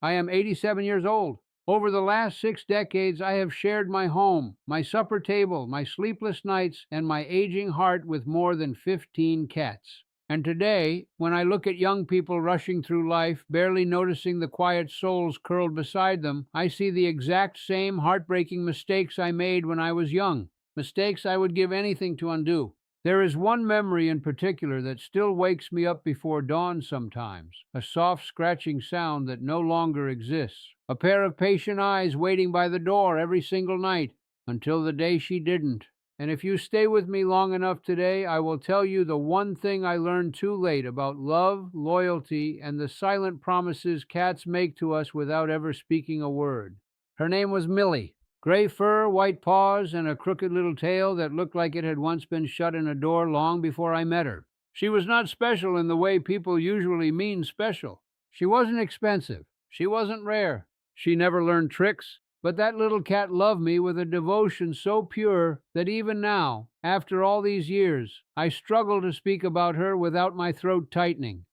I am 87 years old. Over the last 6 decades, I have shared my home, my supper table, my sleepless nights, and my aging heart with more than 15 cats. And today, when I look at young people rushing through life, barely noticing the quiet souls curled beside them, I see the exact same heartbreaking mistakes I made when I was young, mistakes I would give anything to undo. There is one memory in particular that still wakes me up before dawn sometimes, a soft scratching sound that no longer exists, a pair of patient eyes waiting by the door every single night, until the day she didn't. And if you stay with me long enough today, I will tell you the one thing I learned too late about love, loyalty, and the silent promises cats make to us without ever speaking a word. Her name was Millie. Gray fur, white paws, and a crooked little tail that looked like it had once been shut in a door long before I met her. She was not special in the way people usually mean special. She wasn't expensive. She wasn't rare. She never learned tricks. But that little cat loved me with a devotion so pure that even now, after all these years, I struggle to speak about her without my throat tightening.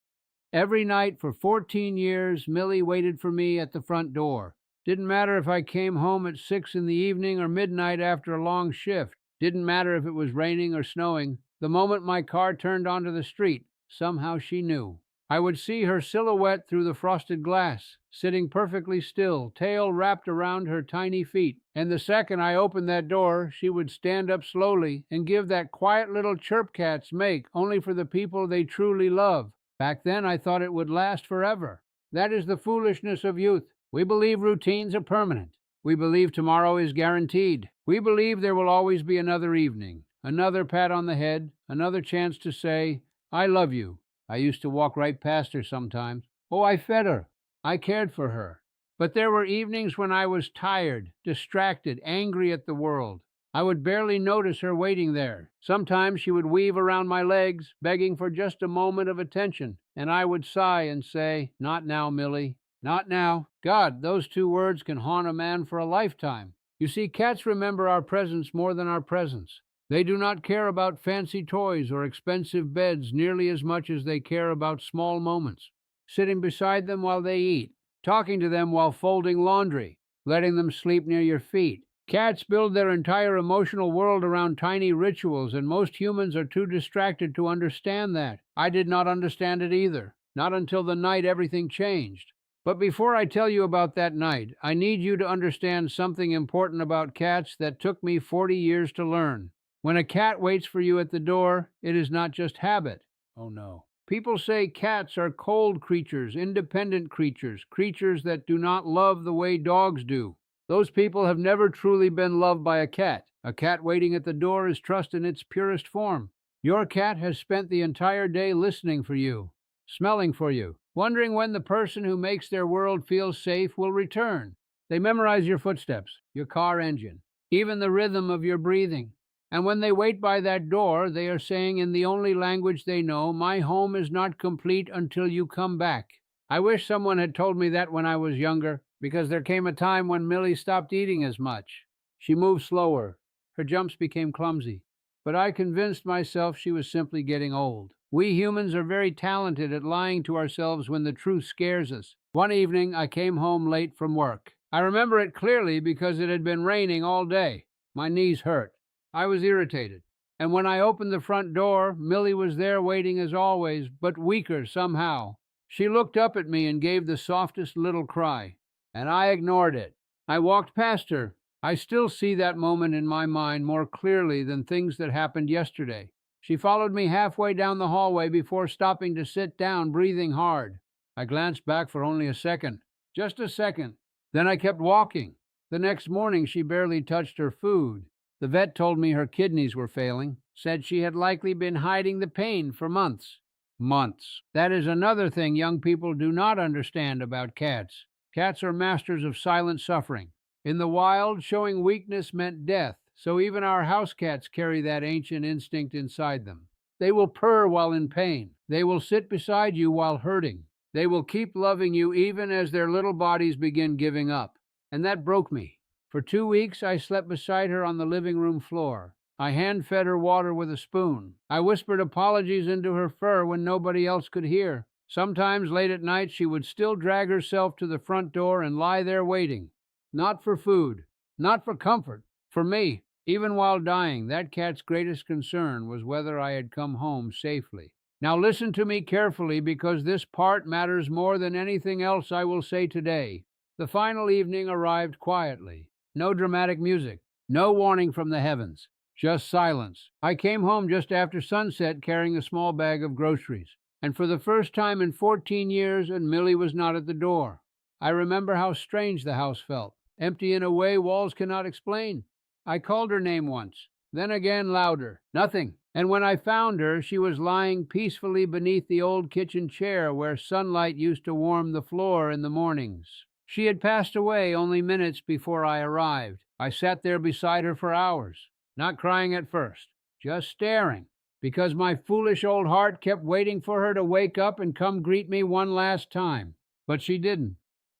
Every night for 14 years, Millie waited for me at the front door. Didn't matter if I came home at 6 in the evening or midnight after a long shift. Didn't matter if it was raining or snowing. The moment my car turned onto the street, somehow she knew. I would see her silhouette through the frosted glass, sitting perfectly still, tail wrapped around her tiny feet. And the second I opened that door, she would stand up slowly and give that quiet little chirp cats make only for the people they truly love. Back then I thought it would last forever. That is the foolishness of youth. We believe routines are permanent. We believe tomorrow is guaranteed. We believe there will always be another evening, another pat on the head, another chance to say, I love you. I used to walk right past her sometimes. Oh, I fed her. I cared for her. But there were evenings when I was tired, distracted, angry at the world. I would barely notice her waiting there. Sometimes she would weave around my legs, begging for just a moment of attention, and I would sigh and say, not now, Millie. Not now. God, those two words can haunt a man for a lifetime. You see, cats remember our presence more than our presence. They do not care about fancy toys or expensive beds nearly as much as they care about small moments. Sitting beside them while they eat, talking to them while folding laundry, letting them sleep near your feet. Cats build their entire emotional world around tiny rituals, and most humans are too distracted to understand that. I did not understand it either, not until the night everything changed. But before I tell you about that night, I need you to understand something important about cats that took me 40 years to learn. When a cat waits for you at the door, it is not just habit. Oh no. People say cats are cold creatures, independent creatures, creatures that do not love the way dogs do. Those people have never truly been loved by a cat. A cat waiting at the door is trust in its purest form. Your cat has spent the entire day listening for you, smelling for you, wondering when the person who makes their world feel safe will return. They memorize your footsteps, your car engine, even the rhythm of your breathing. And when they wait by that door, they are saying in the only language they know, my home is not complete until you come back. I wish someone had told me that when I was younger, because there came a time when Millie stopped eating as much. She moved slower. Her jumps became clumsy. But I convinced myself she was simply getting old. We humans are very talented at lying to ourselves when the truth scares us. One evening, I came home late from work. I remember it clearly because it had been raining all day. My knees hurt. I was irritated. And when I opened the front door, Millie was there waiting as always, but weaker somehow. She looked up at me and gave the softest little cry, and I ignored it. I walked past her. I still see that moment in my mind more clearly than things that happened yesterday. She followed me halfway down the hallway before stopping to sit down, breathing hard. I glanced back for only a second, just a second. Then I kept walking. The next morning, she barely touched her food. The vet told me her kidneys were failing, said she had likely been hiding the pain for months. Months. That is another thing young people do not understand about cats. Cats are masters of silent suffering. In the wild, showing weakness meant death, so even our house cats carry that ancient instinct inside them. They will purr while in pain. They will sit beside you while hurting. They will keep loving you even as their little bodies begin giving up. And that broke me. For 2 weeks, I slept beside her on the living room floor. I hand-fed her water with a spoon. I whispered apologies into her fur when nobody else could hear. Sometimes late at night she would still drag herself to the front door and lie there waiting. Not for food, not for comfort, for me. Even while dying, that cat's greatest concern was whether I had come home safely. Now listen to me carefully, because this part matters more than anything else I will say today. The final evening arrived quietly. No dramatic music, no warning from the heavens, just silence. I came home just after sunset carrying a small bag of groceries, and for the first time in 14 years, and Millie was not at the door. I remember how strange the house felt, empty in a way walls cannot explain. I called her name once, then again louder. Nothing. And when I found her, she was lying peacefully beneath the old kitchen chair where sunlight used to warm the floor in the mornings. She had passed away only minutes before I arrived. I sat there beside her for hours, not crying at first, just staring, because my foolish old heart kept waiting for her to wake up and come greet me one last time. But she didn't.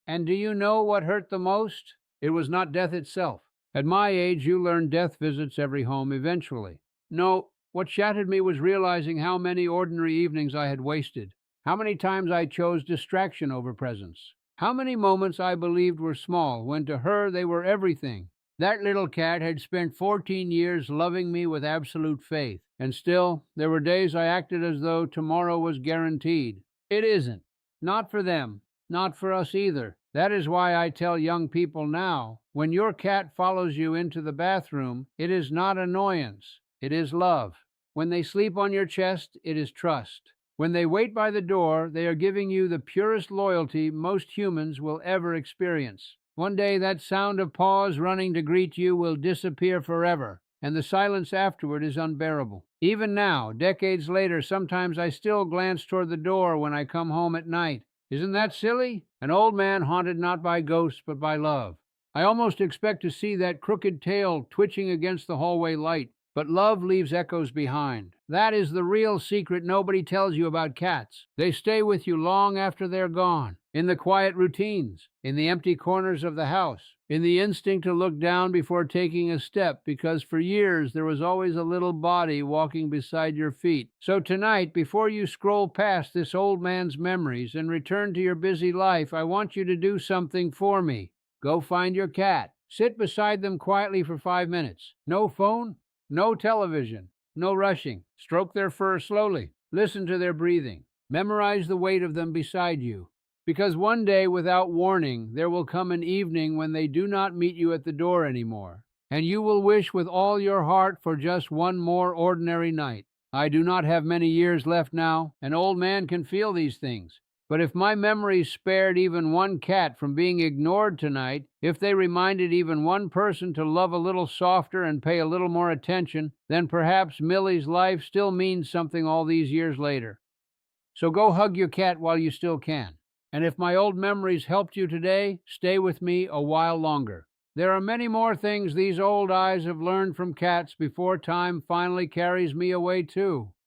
And do you know what hurt the most? It was not death itself. At my age, you learn death visits every home eventually. No, what shattered me was realizing how many ordinary evenings I had wasted, how many times I chose distraction over presence, how many moments I believed were small when to her they were everything. That little cat had spent 14 years loving me with absolute faith, and still there were days I acted as though tomorrow was guaranteed. It isn't. Not for them, not for us either. That is why I tell young people now, when your cat follows you into the bathroom, it is not annoyance, it is love. When they sleep on your chest, it is trust. When they wait by the door, they are giving you the purest loyalty most humans will ever experience. One day that sound of paws running to greet you will disappear forever, and the silence afterward is unbearable. Even now, decades later, sometimes I still glance toward the door when I come home at night. Isn't that silly? An old man haunted not by ghosts but by love. I almost expect to see that crooked tail twitching against the hallway light, but love leaves echoes behind. That is the real secret nobody tells you about cats. They stay with you long after they're gone, in the quiet routines, in the empty corners of the house, in the instinct to look down before taking a step, because for years there was always a little body walking beside your feet. So tonight, before you scroll past this old man's memories and return to your busy life, I want you to do something for me. Go find your cat. Sit beside them quietly for 5 minutes. No phone, no television, no rushing. Stroke their fur slowly. Listen to their breathing. Memorize the weight of them beside you. Because one day, without warning, there will come an evening when they do not meet you at the door anymore, and you will wish with all your heart for just one more ordinary night. I do not have many years left now. An old man can feel these things. But if my memories spared even one cat from being ignored tonight, if they reminded even one person to love a little softer and pay a little more attention, then perhaps Millie's life still means something all these years later. So go hug your cat while you still can. And if my old memories helped you today, stay with me a while longer. There are many more things these old eyes have learned from cats before time finally carries me away too.